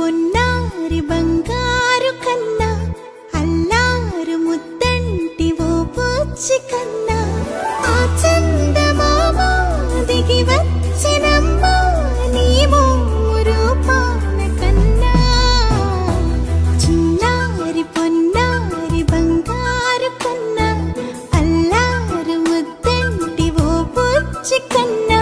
పొన్నారి బంగారు కన్నా అల్లారు ముద్దంటి ఓ పూచి కన్నా ఆ చందమామ దిగి వచ్చినమ్మా నీ రూపాన కన్నా చిన్నారి పొన్నారి బంగారు కన్నా అల్లారు ముద్దంటి ఓ పూచి కన్నా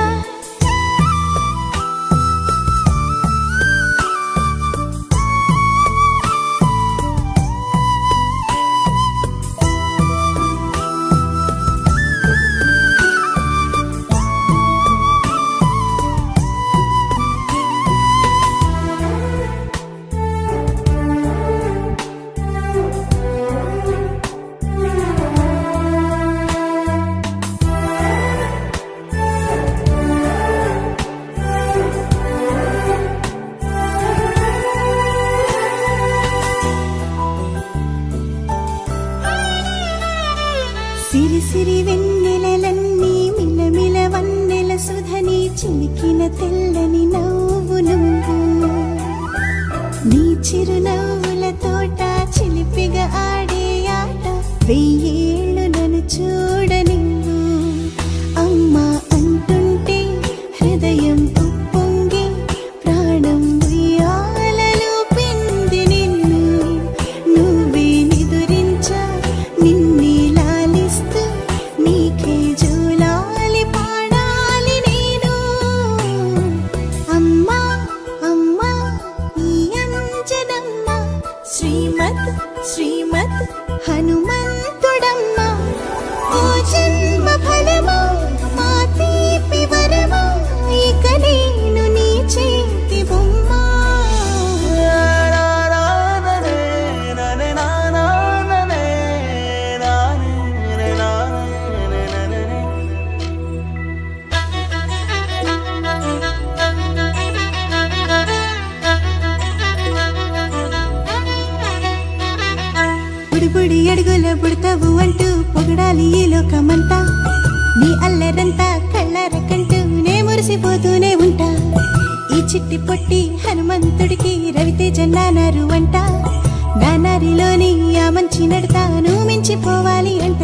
సిరి సిరి వెన్నెలలన్నీ మిలమిల వన్నెల సుధని చిలికిన తెల్లని నవ్వు నువ్వు నీ చిరునవ్వుల తోట చిలిపిగా ఆడే ఆట వెయ్యేళ్ళు నన్ను చూడ నువ్వు అమ్మా అంటుంటే హృదయం ఉప్పొంగి ప్రాణం ఉయ్యాలలో పిండి నిన్ను నువ్వే నిదురించా నిన్నే నీకే జూలాలి పాడాలి నేను అమ్మా అమ్మా ఈ అంజనమ్మ శ్రీమత్ శ్రీమత్ హనుమంతుడమ్మ ఓ జన్మ ఫలమా మా తీపి వరమా ఇక నేను నీ చేతి బొమ్మ బుడి అడుగుల పుడతావు అంటూ పొగడాలి ఈ లోకమంతా నీ అల్లరంతా కళ్ళరకంటూ నే మురిసిపోతూనే ఉంటా ఈ చిట్టి పొట్టి హనుమంతుడికి రవితేజ నానారు అంట నానారిలోని ఆ మంచి నడతా నువ్వు మించిపోవాలి అంట